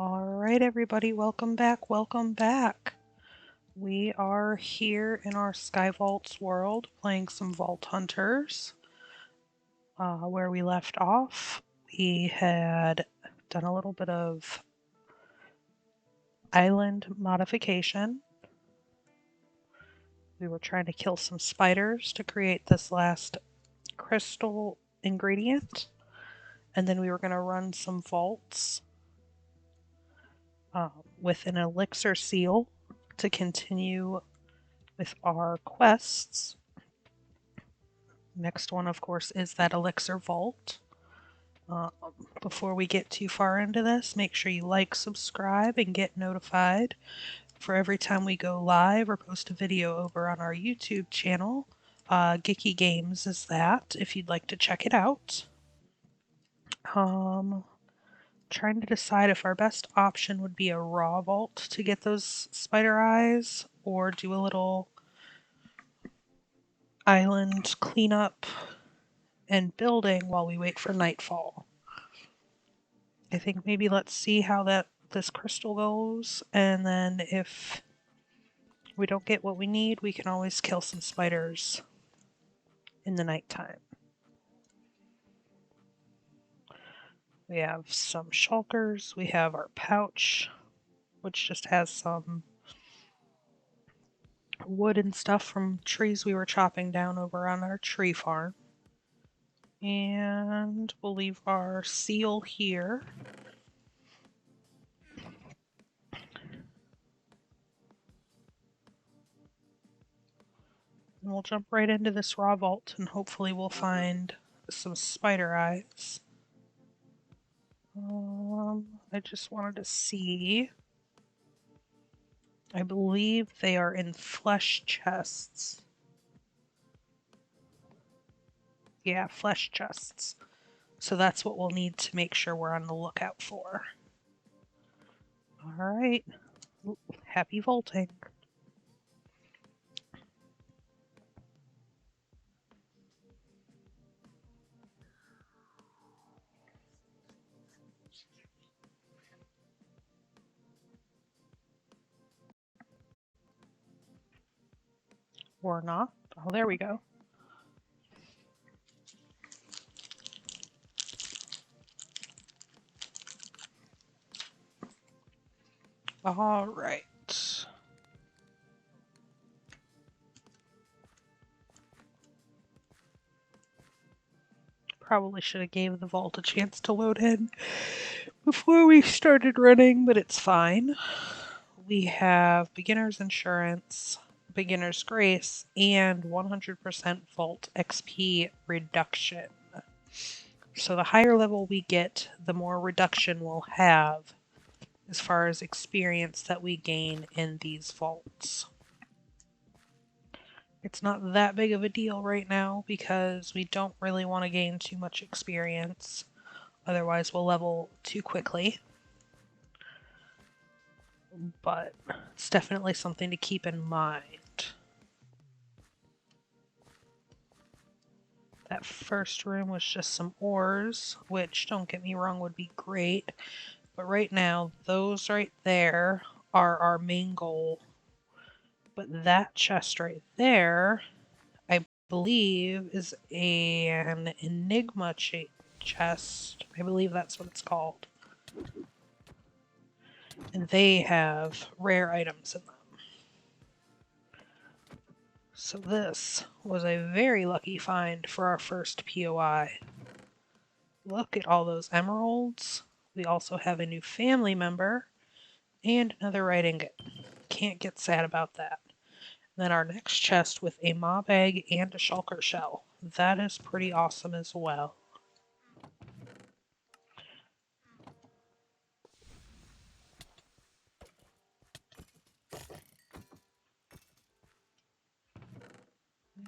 All right, everybody, welcome back. Welcome back. We are here in our Sky Vaults world playing some Vault Hunters. Where we left off, we had done a little bit of island modification. We were trying to kill some spiders to create this last crystal ingredient. And then we were going to run some vaults with an elixir seal to continue with our quests. Next one, of course, is that elixir vault. Before we get too far into this, make sure you like, subscribe, and get notified for every time we go live or post a video over on our YouTube channel. Gicky Games is that, if you'd like to check it out. Trying to decide if our best option would be a raw vault to get those spider eyes, or do a little island cleanup and building while we wait for nightfall. I think maybe let's see how this crystal goes, and then if we don't get what we need, we can always kill some spiders in the nighttime. We have some shulkers, we have our pouch, which just has some wood and stuff from trees we were chopping down over on our tree farm. And we'll leave our seal here. And we'll jump right into this raw vault, and hopefully we'll find some spider eyes. I just wanted to see. I believe they are in flesh chests. Yeah, flesh chests. So that's what we'll need to make sure we're on the lookout for. Alright. Happy vaulting. Or not. Oh, there we go. Alright. Probably should have gave the vault a chance to load in before we started running, but it's fine. We have beginner's insurance, beginner's grace, and 100% vault XP reduction. So the higher level we get, the more reduction we'll have as far as experience that we gain in these vaults. It's not that big of a deal right now because we don't really want to gain too much experience. Otherwise we'll level too quickly. But it's definitely something to keep in mind. That first room was just some ores, which, don't get me wrong, would be great. But right now, those right there are our main goal. But that chest right there, I believe, is an Enigma chest. I believe that's what it's called. And they have rare items in them. So this was a very lucky find for our first POI. Look at all those emeralds. We also have a new family member and another right ingot. Can't get sad about that. Then our next chest with a mob egg and a shulker shell. That is pretty awesome as well.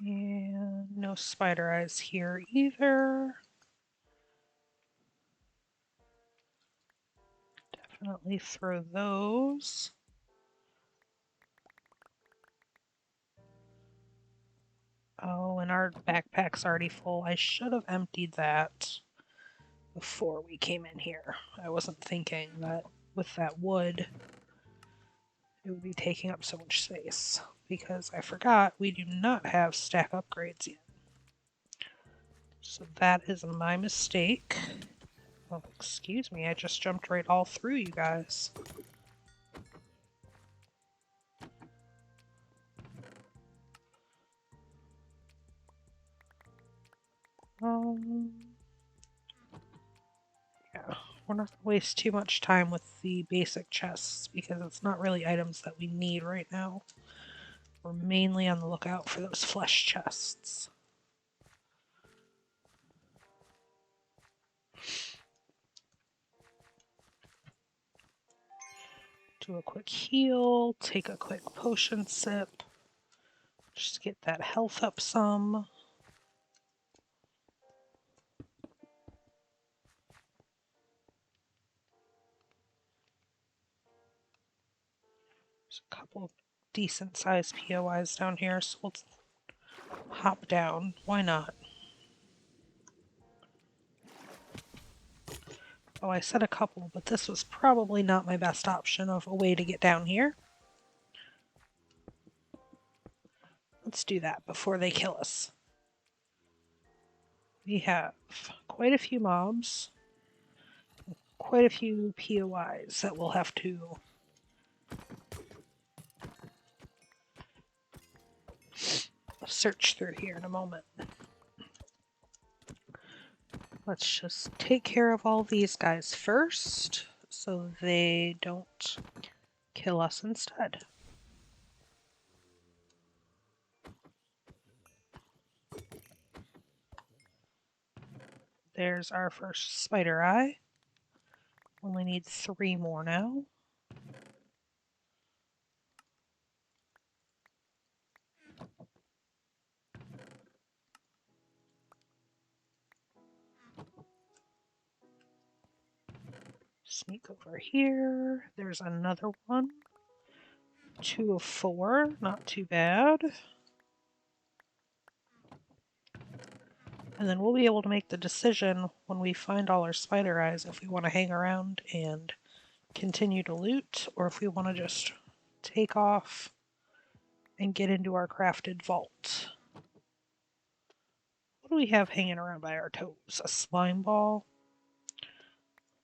And no spider eyes here either. Definitely throw those. Oh, and our backpack's already full. I should have emptied that before we came in here. I wasn't thinking that with that wood, it would be taking up so much space. Because I forgot we do not have stack upgrades yet. So that is my mistake. Oh, excuse me, I just jumped right all through you guys. Yeah, we're not going to waste too much time with the basic chests because it's not really items that we need right now. We're mainly on the lookout for those flesh chests. Do a quick heal, take a quick potion sip, just get that health up some. There's a couple of decent sized POIs down here, so let's hop down. Why not? Oh, I said a couple, but this was probably not my best option of a way to get down here. Let's do that before they kill us. We have quite a few mobs, quite a few POIs that we'll have to search through here in a moment. Let's just take care of all these guys first so they don't kill us instead. There's our first spider eye. Only need 3 more now. Sneak over here. There's another one. 2 of 4, not too bad. And then we'll be able to make the decision when we find all our spider eyes if we want to hang around and continue to loot, or if we want to just take off and get into our crafted vault. What do we have hanging around by our toes? A slime ball?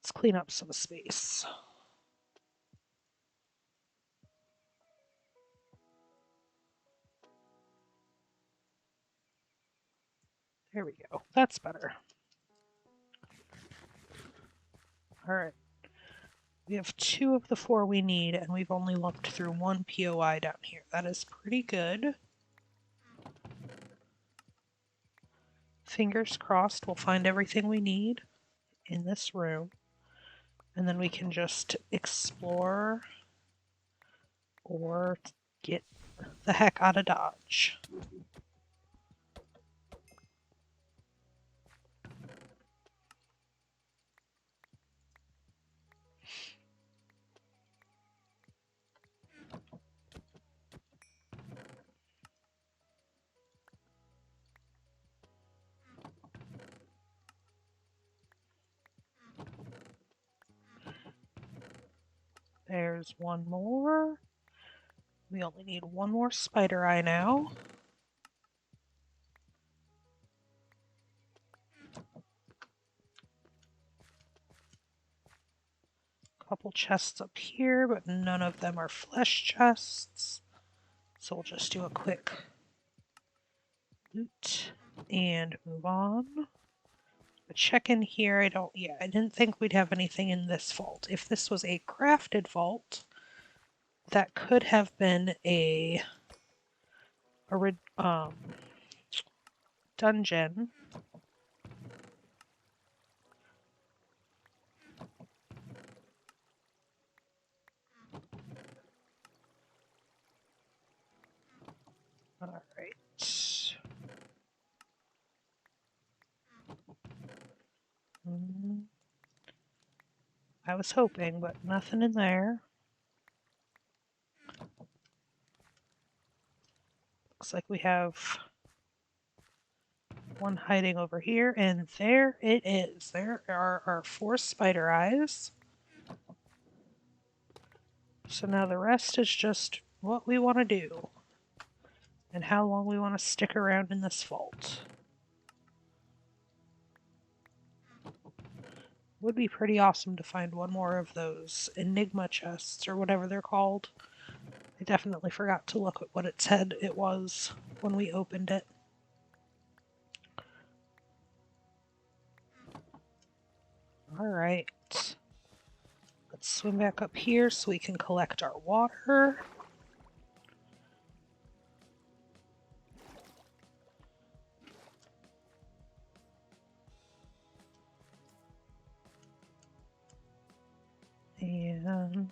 Let's clean up some space. There we go. That's better. Alright. We have 2 of the 4 we need, and we've only looked through 1 POI down here. That is pretty good. Fingers crossed we'll find everything we need in this room. And then we can just explore or get the heck out of Dodge. There's one more. We only need 1 more spider eye now. Couple chests up here, but none of them are flesh chests. So we'll just do a quick loot and move on. Check in here. I didn't think we'd have anything in this vault. If this was a crafted vault, that could have been a dungeon. All right. I was hoping, but nothing in there. Looks like we have one hiding over here, and there it is. There are our 4 spider eyes. So now the rest is just what we want to do and how long we want to stick around in this vault. Would be pretty awesome to find one more of those Enigma chests or whatever they're called. I definitely forgot to look at what it said it was when we opened it. Alright. Let's swim back up here so we can collect our water. And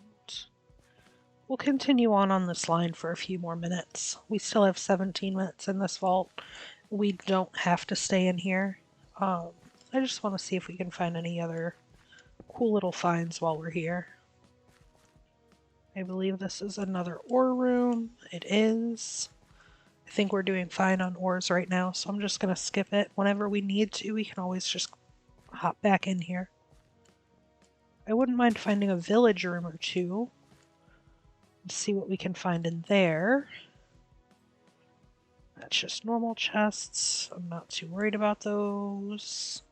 we'll continue on this line for a few more minutes. We still have 17 minutes in this vault. We don't have to stay in here. I just want to see if we can find any other cool little finds while we're here. I believe this is another ore room. It is. I think we're doing fine on ores right now, so I'm just going to skip it. Whenever we need to, we can always just hop back in here. I wouldn't mind finding a village room or two. Let's see what we can find in there. That's just normal chests. I'm not too worried about those.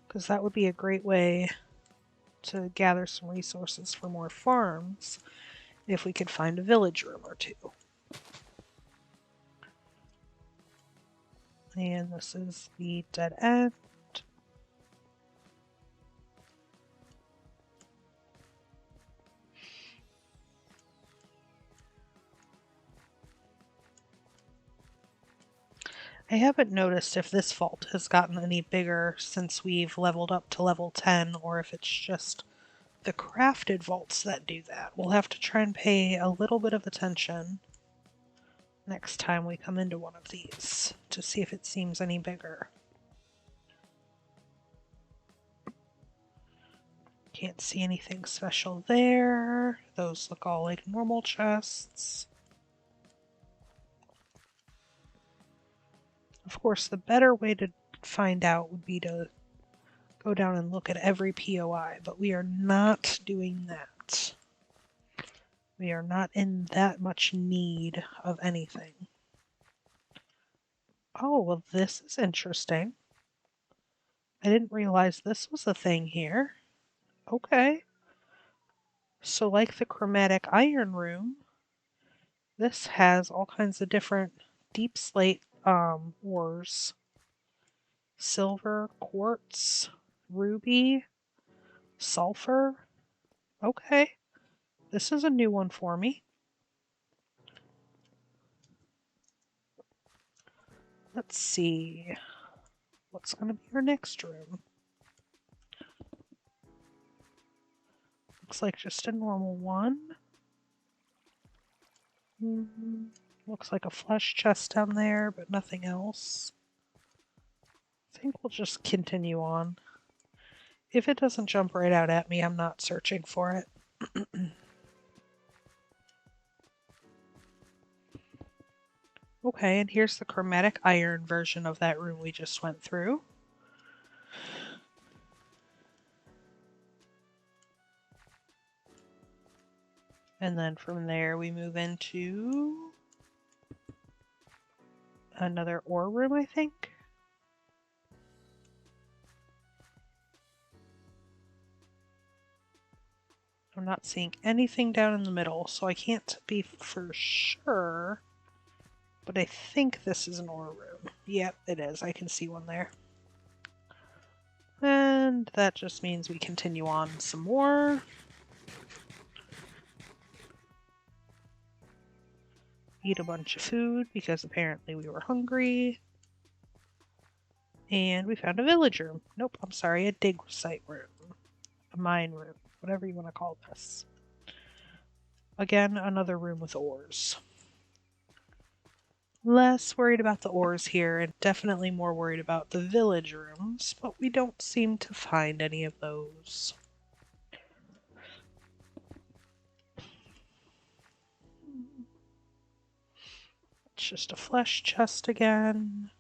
Because that would be a great way to gather some resources for more farms if we could find a village room or two. And this is the dead end. I haven't noticed if this vault has gotten any bigger since we've leveled up to level 10, or if it's just the crafted vaults that do that. We'll have to try and pay a little bit of attention next time we come into one of these to see if it seems any bigger. Can't see anything special there. Those look all like normal chests. Of course, the better way to find out would be to go down and look at every POI, but we are not doing that. We are not in that much need of anything. Oh, well, this is interesting. I didn't realize this was a thing here. Okay. So like the chromatic iron room, this has all kinds of different deep slate ores. Silver, quartz, ruby, sulfur. Okay. This is a new one for me. Let's see. What's going to be our next room? Looks like just a normal one. Looks like a flesh chest down there, but nothing else. I think we'll just continue on. If it doesn't jump right out at me, I'm not searching for it. Okay, and here's the chromatic iron version of that room we just went through. And then from there we move into another ore room, I think. I'm not seeing anything down in the middle, so I can't be for sure. But I think this is an ore room. Yep, it is. I can see one there. And that just means we continue on some more. Eat a bunch of food because apparently we were hungry. And we found a village room. Nope, I'm sorry, a dig site room. A mine room, whatever you want to call this. Again, another room with ores. Less worried about the ores here, and definitely more worried about the village rooms, but we don't seem to find any of those. It's just a flesh chest again.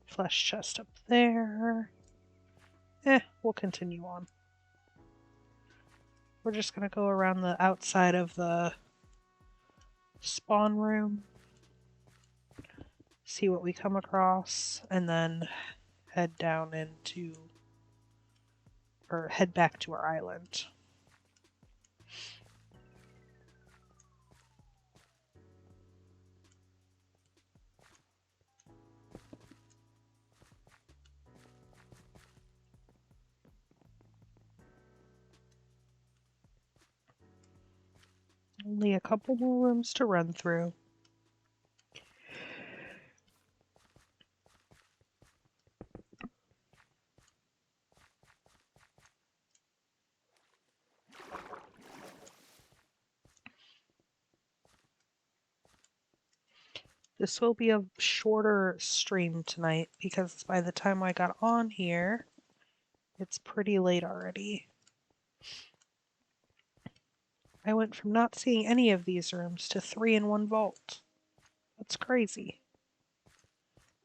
Flesh chest up there. we'll continue on. We're just going to go around the outside of the spawn room, see what we come across, and then head down into, or head back to our island. Only a couple more rooms to run through. This will be a shorter stream tonight because by the time I got on here, it's pretty late already. I went from not seeing any of these rooms to 3 in one vault. That's crazy.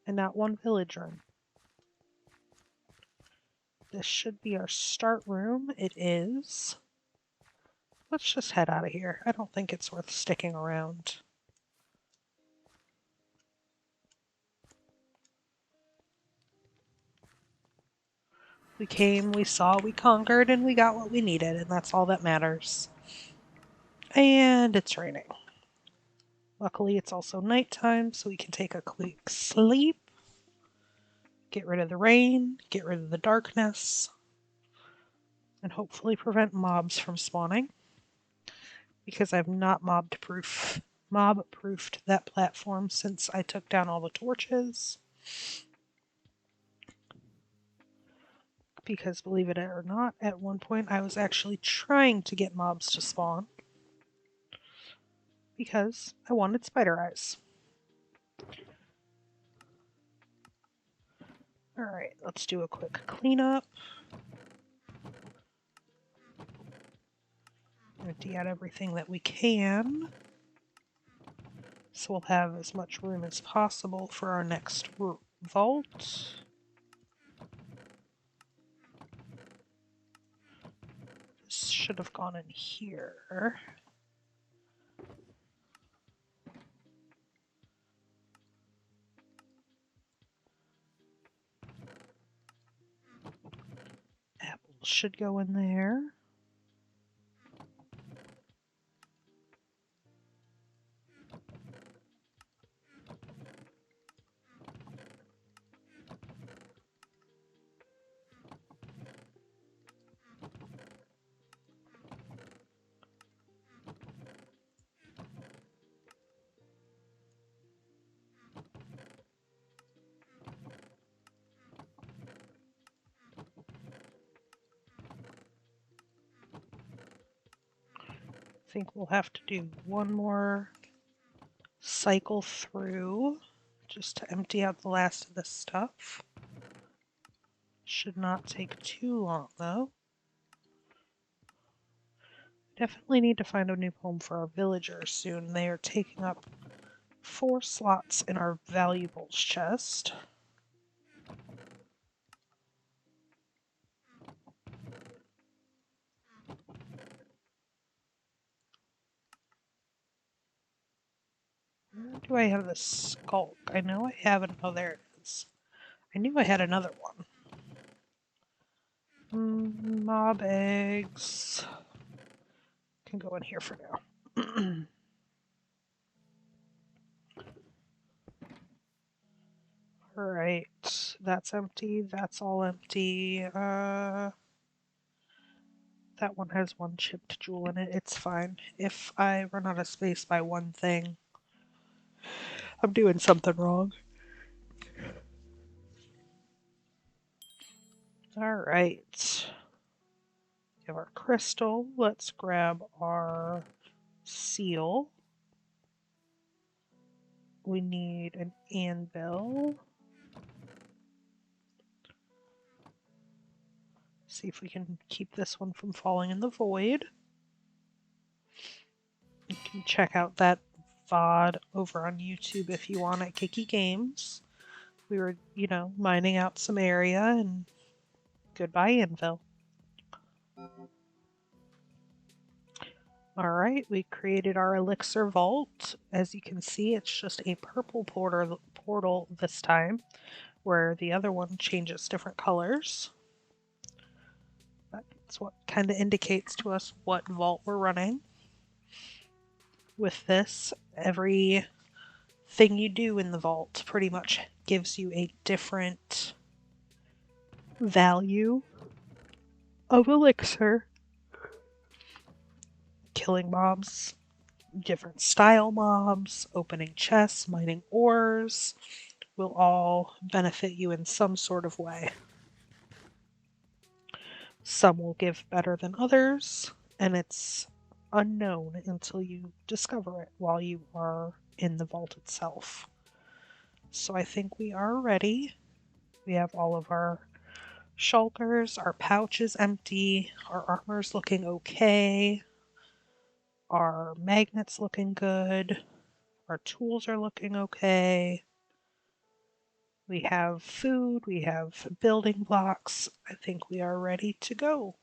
And not one village room. This should be our start room. It is. Let's just head out of here. I don't think it's worth sticking around. We came, we saw, we conquered, and we got what we needed, and that's all that matters. And it's raining. Luckily, it's also nighttime, so we can take a quick sleep, get rid of the rain, get rid of the darkness, and hopefully prevent mobs from spawning. Because I've not mob-proofed that platform since I took down all the torches. Because believe it or not, at one point I was actually trying to get mobs to spawn. Because I wanted spider eyes. Alright, let's do a quick cleanup. Empty out everything that we can. So we'll have as much room as possible for our next vault. This should have gone in here. Apples should go in there. I think we'll have to do one more cycle through just to empty out the last of this stuff. Should not take too long though. Definitely need to find a new home for our villagers soon. They are taking up 4 slots in our valuables chest. Where do I have the skulk? I know I have it. Oh, there it is. I knew I had another one. Mob eggs. Can go in here for now. Alright, that's empty. That's all empty. That one has 1 chipped jewel in it. It's fine. If I run out of space by 1 thing, I'm doing something wrong. Alright. We have our crystal. Let's grab our seal. We need an anvil. See if we can keep this one from falling in the void. You can check out that VOD over on YouTube if you want at Kiki Games. We were, mining out some area and Goodbye, Anvil. Alright, we created our elixir vault. As you can see, it's just a purple portal this time, where the other one changes different colors. That's what kind of indicates to us what vault we're running. With this, every thing you do in the vault pretty much gives you a different value of elixir. Killing mobs, different style mobs, opening chests, mining ores will all benefit you in some sort of way. Some will give better than others, and it's unknown until you discover it while you are in the vault itself. So I think we are ready. We have all of our shulkers, our pouch is empty, our armor's looking okay, our magnets looking good, our tools are looking okay. We have food, we have building blocks. I think we are ready to go.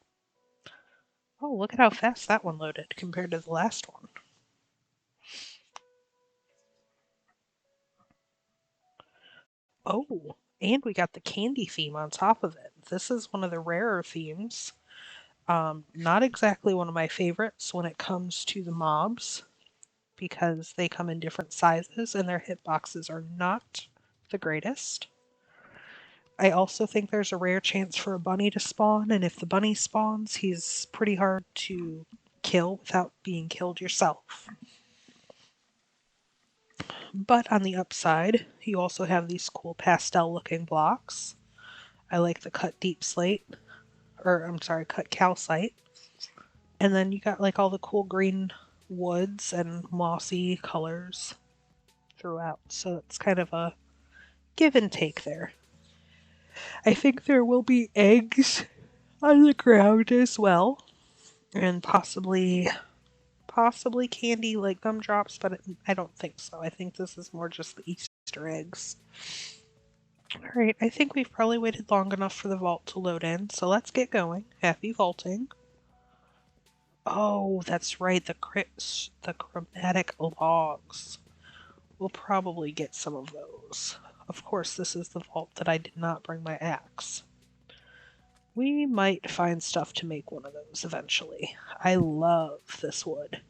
Oh, look at how fast that one loaded compared to the last one. Oh, and we got the candy theme on top of it. This is one of the rarer themes. Not exactly one of my favorites when it comes to the mobs, because they come in different sizes and their hitboxes are not the greatest. I also think there's a rare chance for a bunny to spawn, and if the bunny spawns, he's pretty hard to kill without being killed yourself. But on the upside, you also have these cool pastel looking blocks. I like the cut deep slate, or I'm sorry, cut calcite. And then you got like all the cool green woods and mossy colors throughout. So it's kind of a give and take there. I think there will be eggs on the ground as well, and possibly candy like gumdrops, but I don't think so. I think this is more just the Easter eggs. Alright, I think we've probably waited long enough for the vault to load in, so let's get going. Happy vaulting. Oh, that's right, the chromatic logs. We'll probably get some of those. Of course, this is the vault that I did not bring my axe. We might find stuff to make one of those eventually. I love this wood.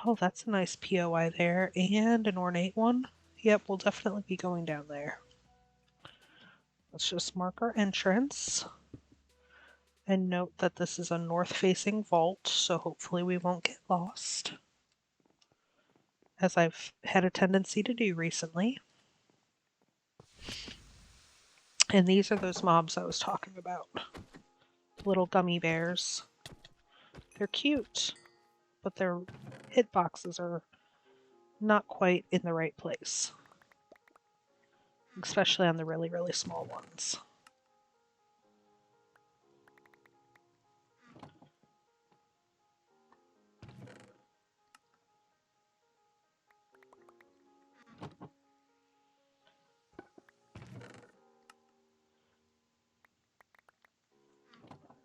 Oh, that's a nice POI there, and an ornate one. Yep, we'll definitely be going down there. Let's just mark our entrance. And note that this is a north-facing vault, so hopefully we won't get lost, as I've had a tendency to do recently. And these are those mobs I was talking about. Little gummy bears. They're cute, but their hitboxes are not quite in the right place. Especially on the really, really small ones.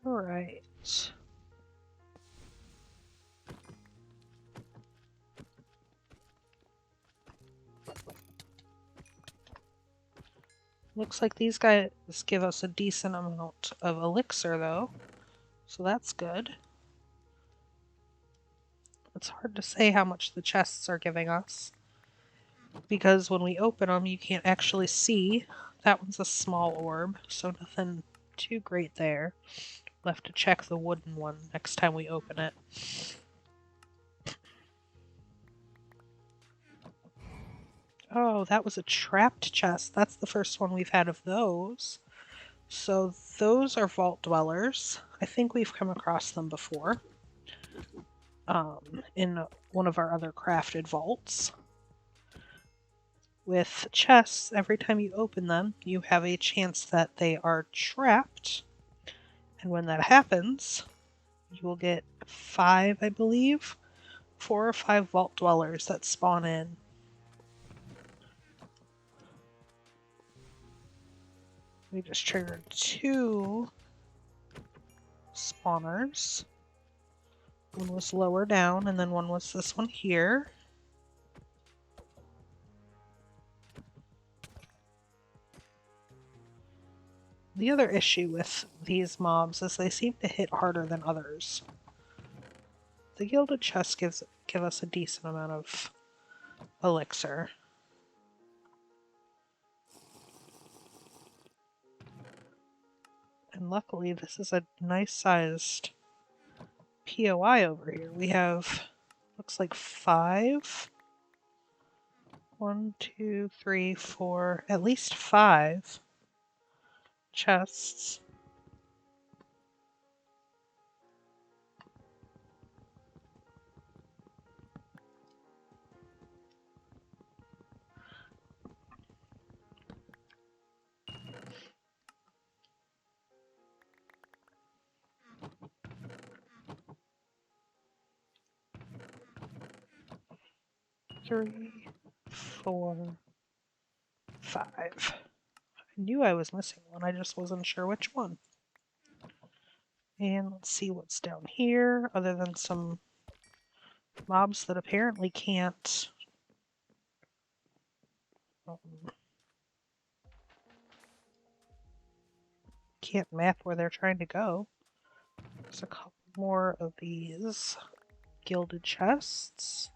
Alright. Looks like these guys give us a decent amount of elixir, though. So that's good. It's hard to say how much the chests are giving us, because when we open them, you can't actually see. That one's a small orb, so nothing too great there. We'll have to check the wooden one next time we open it. Oh, that was a trapped chest. That's the first one we've had of those. So those are vault dwellers. I think we've come across them before in one of our other crafted vaults. With chests, every time you open them, you have a chance that they are trapped. And when that happens, you will get 5, I believe, 4 or 5 vault dwellers that spawn in. We just triggered 2 spawners. One was lower down, and then one was this one here. The other issue with these mobs is they seem to hit harder than others. The gilded chest give us a decent amount of elixir. And luckily this is a nice sized POI over here. We have, looks like 5. 1, 2, 3, 4, at least 5 chests. Three, 4, 5. I knew I was missing one, I just wasn't sure which one. And let's see what's down here, other than some mobs that apparently can't map where they're trying to go. There's a couple more of these gilded chests.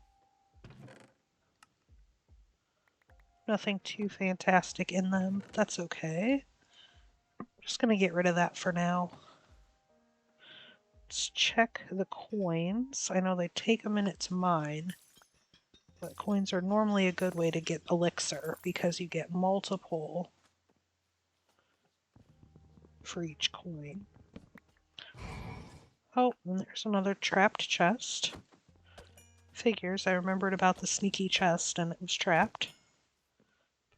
Nothing too fantastic in them. That's okay. I'm just going to get rid of that for now. Let's check the coins. I know they take a minute to mine, but coins are normally a good way to get elixir because you get multiple for each coin. Oh, and there's another trapped chest. Figures, I remembered about the sneaky chest and it was trapped.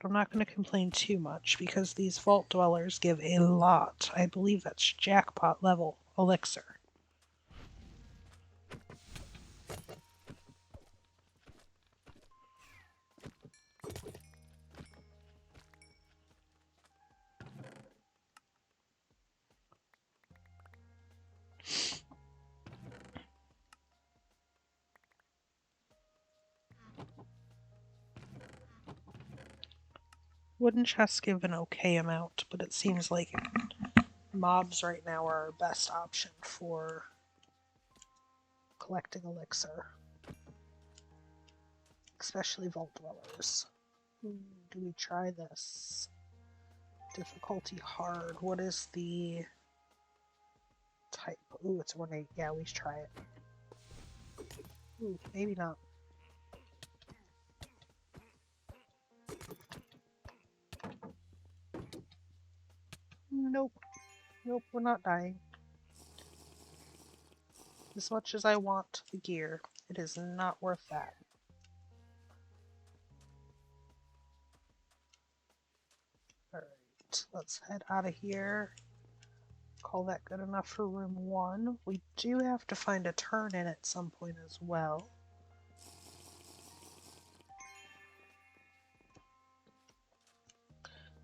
But I'm not going to complain too much because these vault dwellers give a lot. I believe that's jackpot level elixir. Wooden chests give an okay amount, but it seems like mobs right now are our best option for collecting elixir. Especially vault dwellers. Do we try this? Difficulty hard. What is the type? Ooh, it's ornate. Yeah, we should try it. Ooh, maybe not. Nope. Nope, we're not dying. As much as I want the gear, it is not worth that. Alright, let's head out of here. Call that good enough for room 1. We do have to find a turn in at some point as well.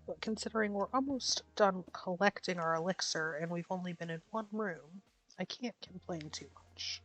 But considering we're almost done collecting our elixir and we've only been in one room, I can't complain too much.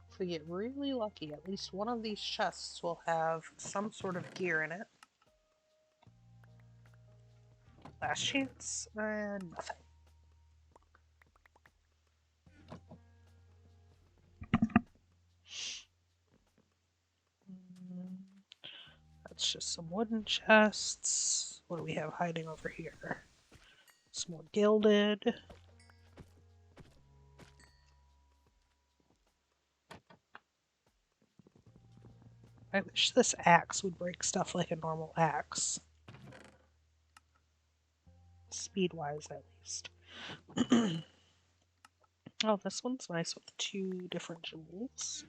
If we get really lucky, at least one of these chests will have some sort of gear in it. Last chance, and nothing. That's just some wooden chests. What do we have hiding over here? Some more gilded. I wish this axe would break stuff like a normal axe. Speed-wise, at least. Oh, this one's nice with 2 different jewels.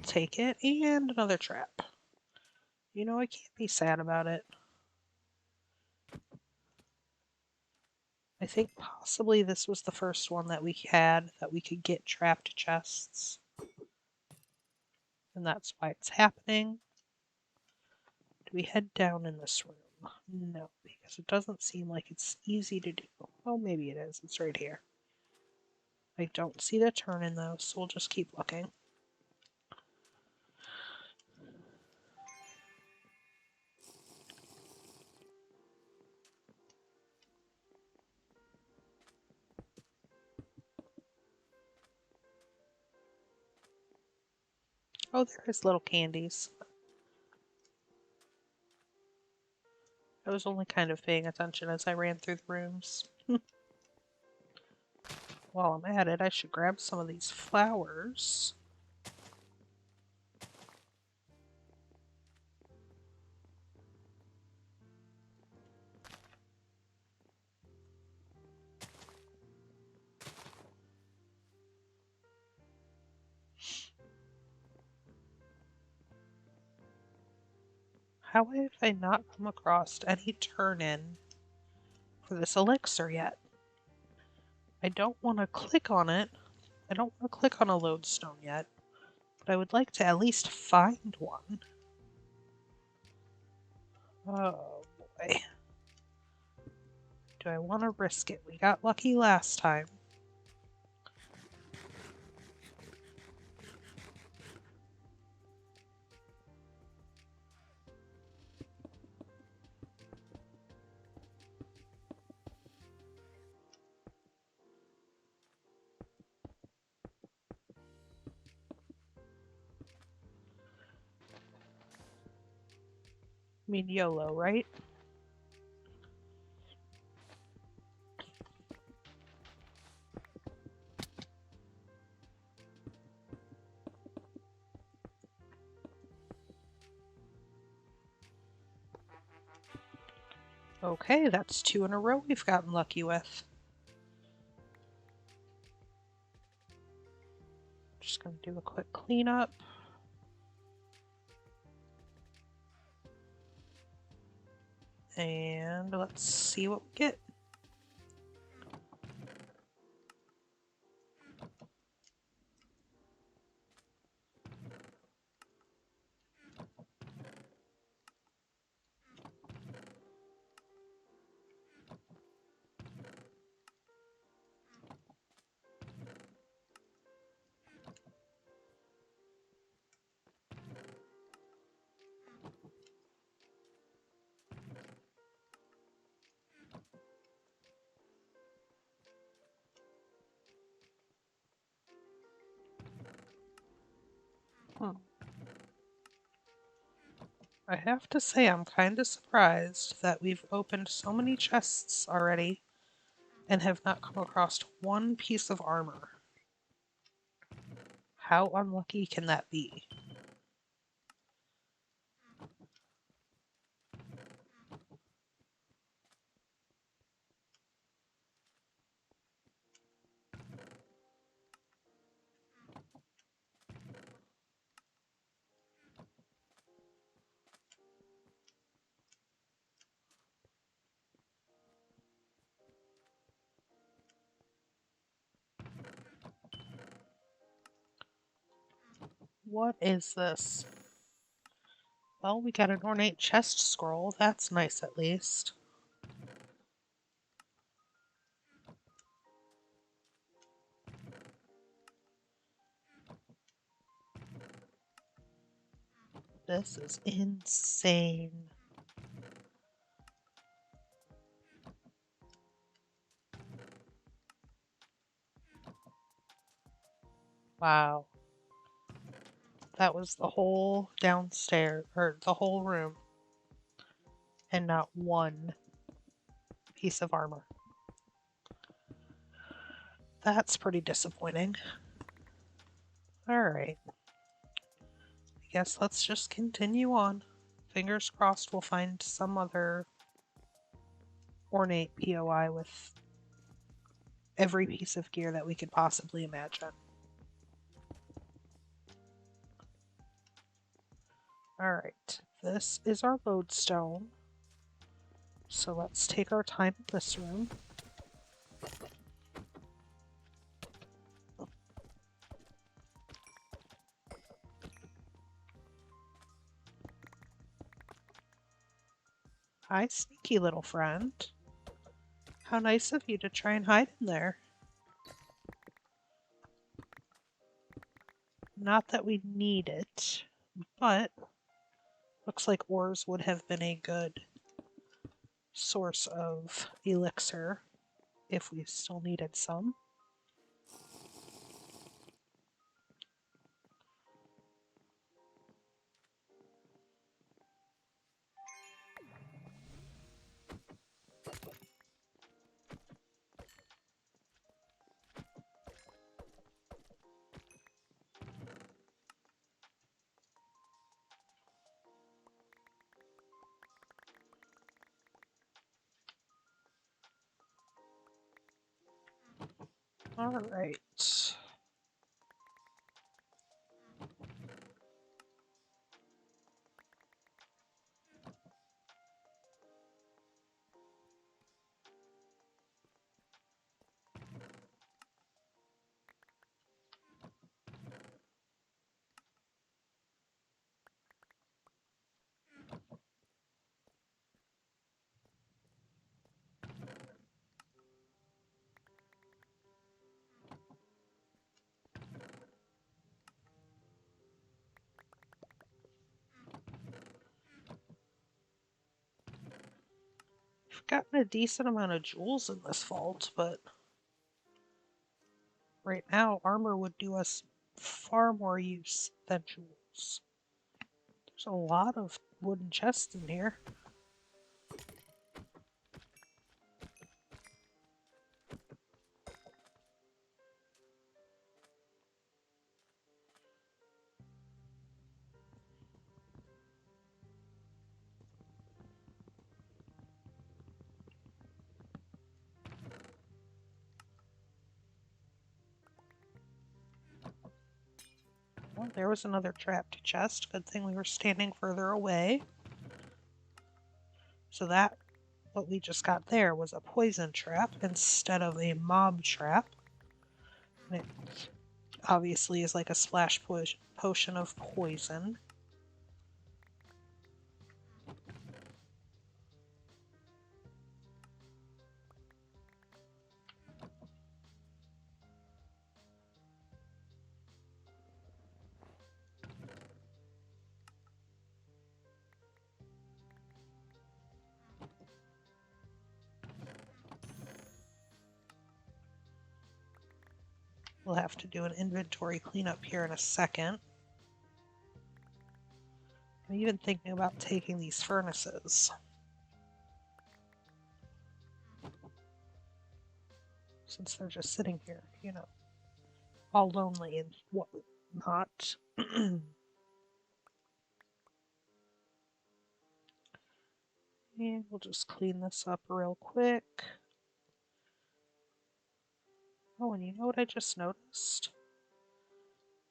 Take it, and another trap. You know, I can't be sad about it. I think possibly this was the first one that we had that we could get trapped chests. And that's why it's happening. Do we head down in this room? No, because it doesn't seem like it's easy to do. Oh, maybe it is. It's right here. I don't see the turn-in though, so we'll just keep looking. Oh, there's little candies. I was only kind of paying attention as I ran through the rooms. While I'm at it, I should grab some of these flowers. How have I not come across any turn-in for this elixir yet? I don't want to click on it. I don't want to click on a lodestone yet, but I would like to at least find one. Oh boy. Do I want to risk it? We got lucky last time. I mean, YOLO, right? Okay, that's 2 in a row we've gotten lucky with. Just gonna do a quick cleanup. And let's see what we get. I have to say I'm kind of surprised that we've opened so many chests already and have not come across one piece of armor. How unlucky can that be? What is this? Well, we got an ornate chest scroll. That's nice at least. This is insane. Wow. That was the whole downstairs, or the whole room, and not one piece of armor. That's pretty disappointing. Alright. I guess let's just continue on. Fingers crossed we'll find some other ornate POI with every piece of gear that we could possibly imagine. Alright, this is our lodestone. So let's take our time in this room. Hi, sneaky little friend. How nice of you to try and hide in there. Not that we need it, but looks like ores would have been a good source of elixir if we still needed some. All right. We've gotten a decent amount of jewels in this vault, but right now armor would do us far more use than jewels. There's a lot of wooden chests in here. Well, there was another trapped chest. Good thing we were standing further away. So that, what we just got there, was a poison trap instead of a mob trap. And it obviously is like a splash potion of poison. We'll have to do an inventory cleanup here in a second. I'm even thinking about taking these furnaces. Since they're just sitting here, you know, all lonely and whatnot. And we'll just clean this up real quick. Oh, and you know what I just noticed?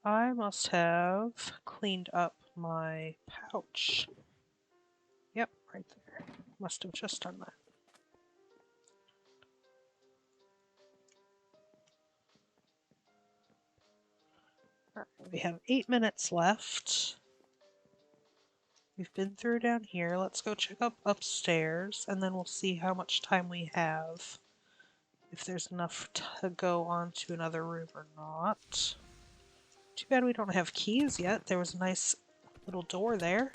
I must have cleaned up my pouch. Yep, right there. Must have just done that. Alright, we have 8 minutes left. We've been through down here. Let's go check up upstairs, and then we'll see how much time we have. If there's enough to go on to another room or not. Too bad we don't have keys yet. There was a nice little door there.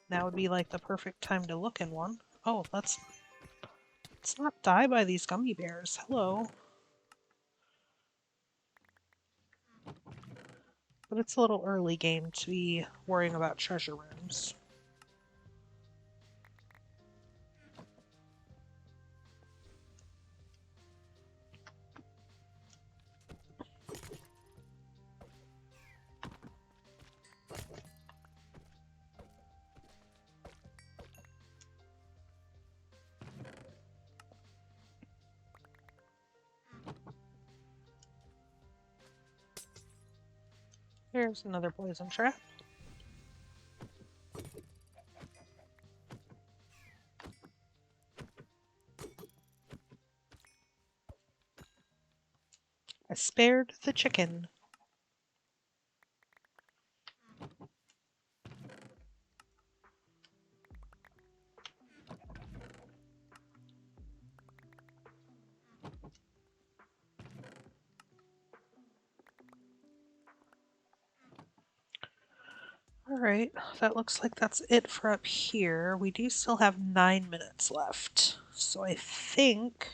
Now would be like the perfect time to look in one. Oh, let's not die by these gummy bears. Hello. But it's a little early game to be worrying about treasure rooms. There's another poison trap. I spared the chicken. Alright, that looks like that's it for up here. We do still have 9 minutes left. So I think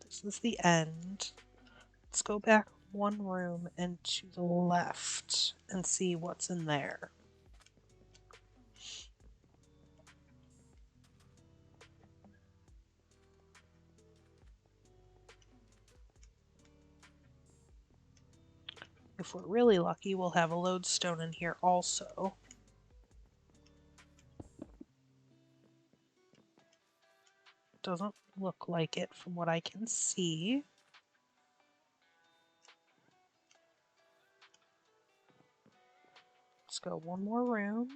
this is the end. Let's go back one room and to the left and see what's in there. If we're really lucky, we'll have a lodestone in here also. Doesn't look like it from what I can see. Let's go one more room.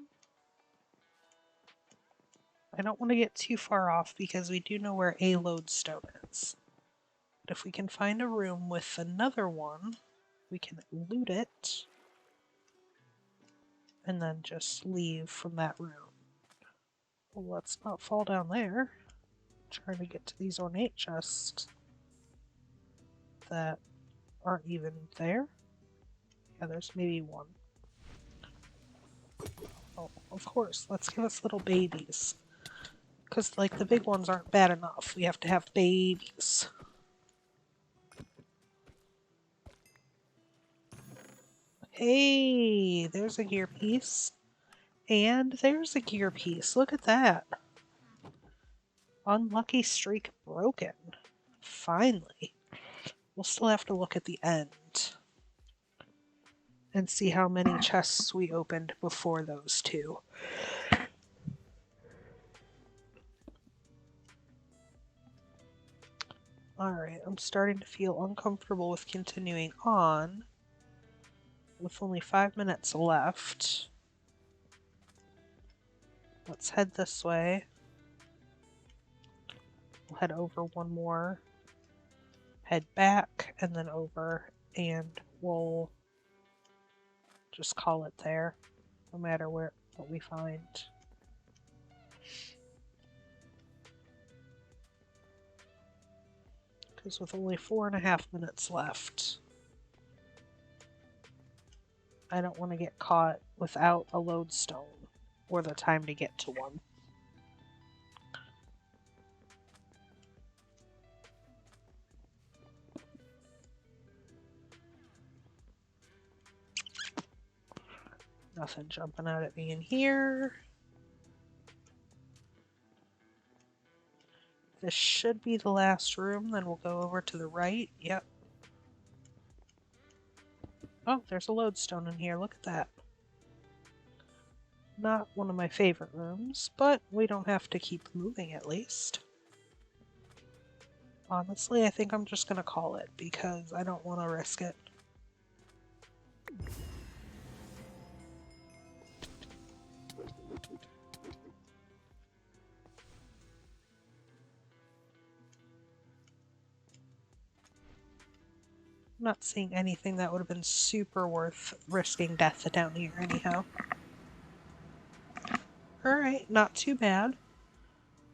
I don't want to get too far off because we do know where a lodestone is. But if we can find a room with another one, we can loot it and then just leave from that room. Well, let's not fall down there. I'm trying to get to these ornate chests that aren't even there. Yeah, there's maybe one. Oh, of course, let's give us little babies. Because, like, the big ones aren't bad enough. We have to have babies. Hey, there's a gear piece. And there's a gear piece. Look at that. Unlucky streak broken. Finally. We'll still have to look at the end and see how many chests we opened before those two. Alright, I'm starting to feel uncomfortable with continuing on with only 5 minutes left. Let's head this way. We'll head over one more, head back, and then over, and we'll just call it there, no matter what we find. Because with only 4.5 minutes left, I don't want to get caught without a lodestone or the time to get to one. Nothing jumping out at me in here. This should be the last room, then we'll go over to the right. Yep. Oh, there's a lodestone in here. Look at that. Not one of my favorite rooms, but we don't have to keep moving at least. Honestly, I think I'm just gonna call it because I don't want to risk it. I'm not seeing anything that would have been super worth risking death down here anyhow. Alright, not too bad.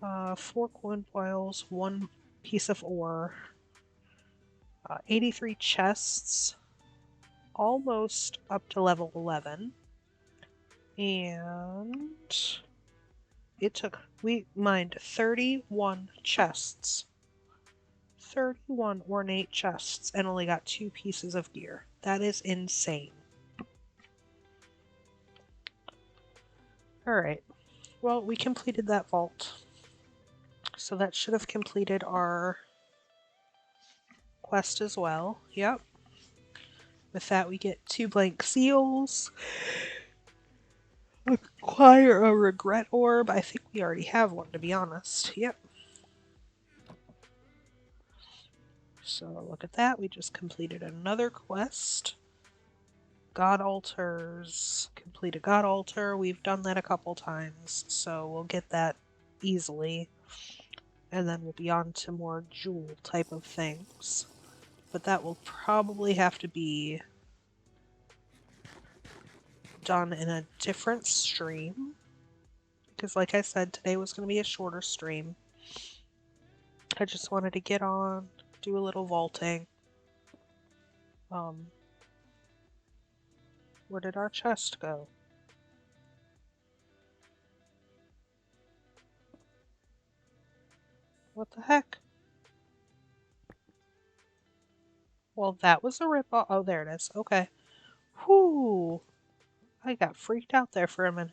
4 coin foils, 1 piece of ore, 83 chests, almost up to level 11, and we mined 31 chests. 31 ornate chests and only got 2 pieces of gear. That is insane. Alright, well, we completed that vault. So that should have completed our quest as well. Yep. With that, we get 2 blank seals. Acquire a regret orb. I think we already have one, to be honest. Yep. So look at that. We just completed another quest. God altars. Complete a God altar. We've done that a couple times, so we'll get that easily. And then we'll be on to more jewel type of things. But that will probably have to be done in a different stream. Because like I said, today was going to be a shorter stream. I just wanted to get on, do a little vaulting. Where did our chest go? What the heck? Well, that was a rip-off. Oh, there it is. Okay. Whew. I got freaked out there for a minute.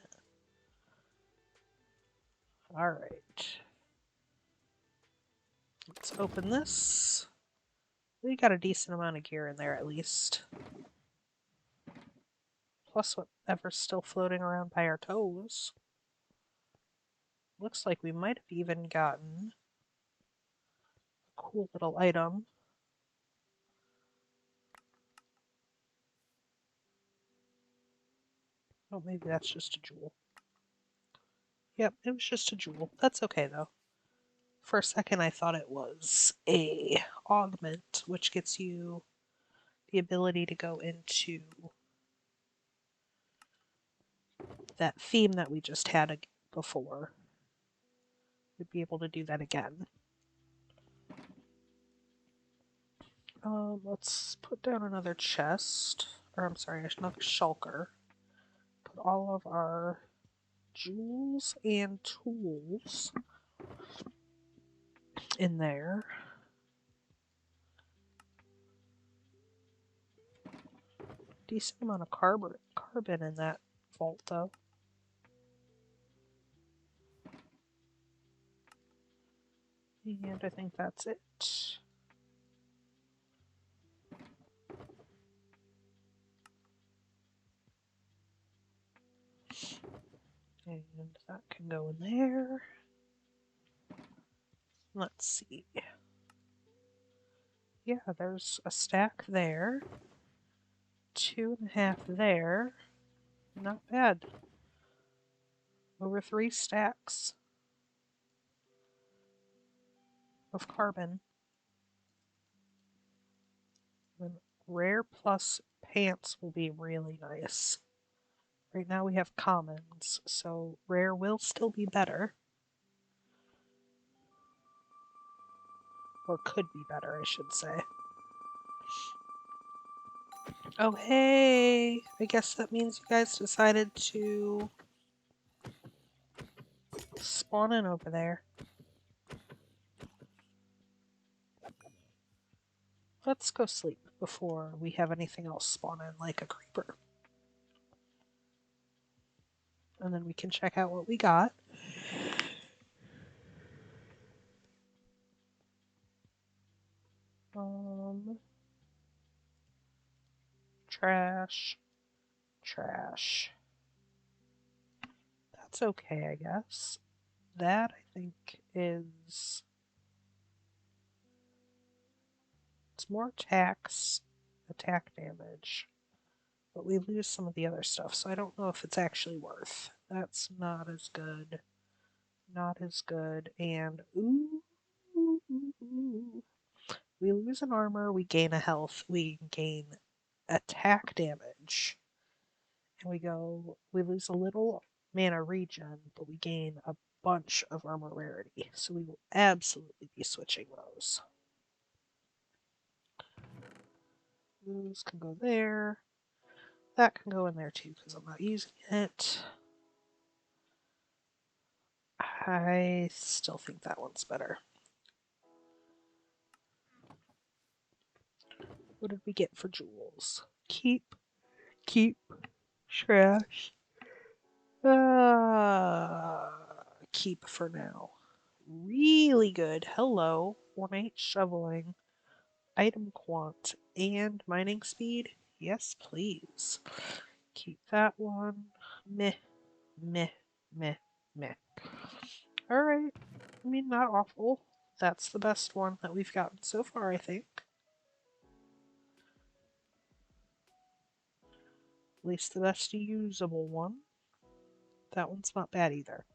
Alright. Let's open this. We got a decent amount of gear in there at least. Plus whatever's still floating around by our toes. Looks like we might have even gotten a cool little item. Oh, maybe that's just a jewel. Yep, it was just a jewel. That's okay though. For a second I thought it was a augment, which gets you the ability to go into that theme that we just had before. We'd be able to do that again. Let's put down another chest. Or I'm sorry, another shulker. Put all of our jewels and tools in there. Decent amount of carbon in that vault though. And I think that's it. And that can go in there. Let's see. Yeah, there's a stack there. 2.5 there. Not bad. Over 3 stacks of carbon. And rare plus pants will be really nice. Right now we have commons, so rare will still be better. Or could be better, I should say. Oh, hey! I guess that means you guys decided to spawn in over there. Let's go sleep before we have anything else spawn in, like a creeper. And then we can check out what we got. Trash. Trash. That's okay, I guess. That, I think, is... It's more attack damage. But we lose some of the other stuff, so I don't know if it's actually worth. That's not as good. Not as good. And, ooh. We lose an armor, we gain a health, we gain attack damage. And we lose a little mana regen, but we gain a bunch of armor rarity. So we will absolutely be switching those. Those can go there. That can go in there too, because I'm not using it. I still think that one's better. What did we get for jewels? Keep, trash. Keep for now. Really good. Hello. Ornate shoveling. Item quant and mining speed. Yes, please. Keep that one. Meh, meh, meh, meh. Alright. I mean, not awful. That's the best one that we've gotten so far, I think. At least the best usable one. That one's not bad either.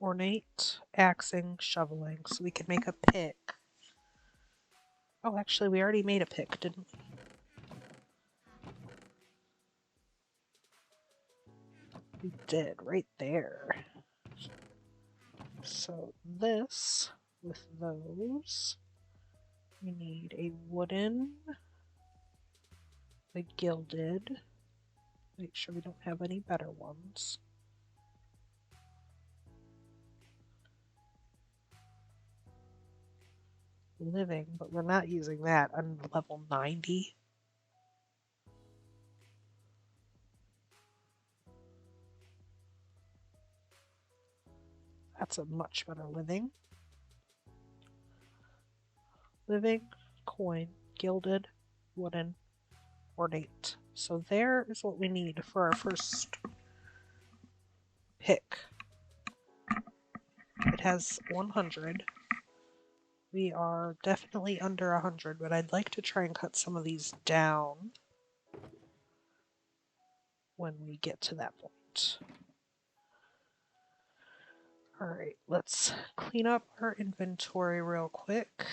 Ornate, axing, shoveling. So we can make a pick. Oh, actually, we already made a pick, didn't we? We did, right there. So this, with those, we need a wooden, a gilded. Make sure we don't have any better ones. Living, but we're not using that on level 90. That's a much better living. Living, coin, gilded, wooden, ornate. So there is what we need for our first pick. It has 100. We are definitely under 100, but I'd like to try and cut some of these down when we get to that point. All right, let's clean up our inventory real quick.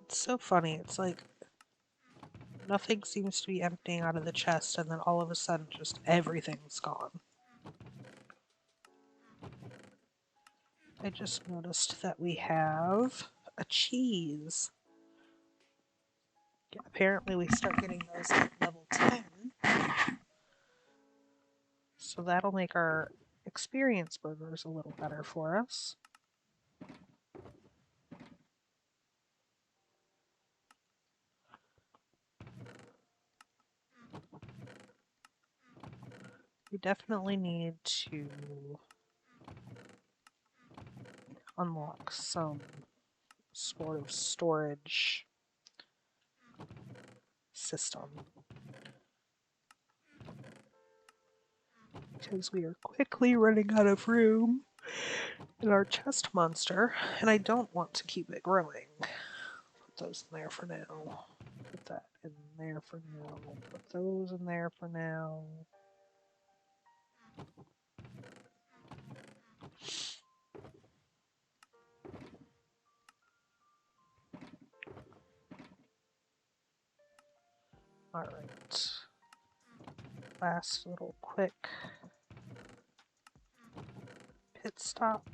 It's so funny. It's like nothing seems to be emptying out of the chest, and then all of a sudden, just everything's gone. I just noticed that we have a cheese. Yeah, apparently we start getting those at level 10. So that'll make our experience burgers a little better for us. We definitely need to unlock some sort of storage system, because we are quickly running out of room in our chest monster, and I don't want to keep it growing. Put those in there for now. Put that in there for now. Put those in there for now. Alright. Last little quick pit stop.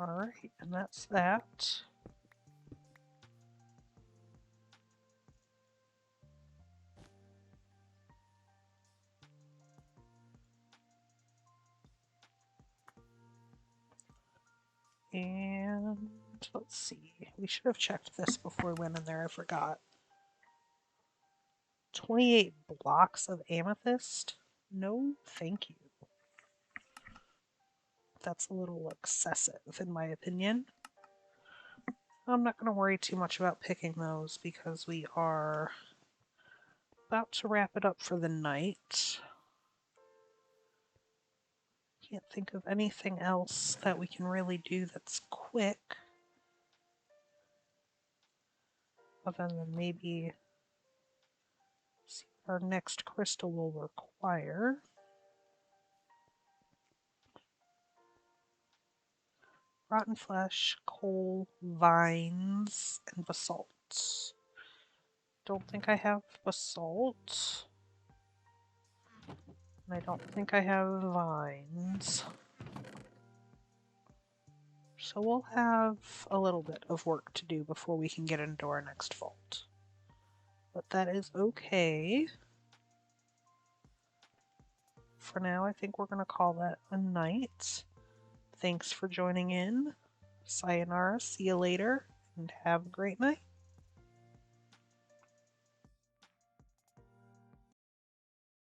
Alright, and that's that. And let's see, we should have checked this before we went in there, I forgot. 28 blocks of amethyst? No, thank you. That's a little excessive, in my opinion. I'm not going to worry too much about picking those because we are about to wrap it up for the night. Can't think of anything else that we can really do that's quick. other than maybe see what our next crystal will require. Rotten flesh, coal, vines, and basalt. Don't think I have basalt. And I don't think I have vines. So we'll have a little bit of work to do before we can get into our next vault. But that is okay. For now, I think we're going to call that a night. Thanks for joining in. Sayonara, see you later, and have a great night.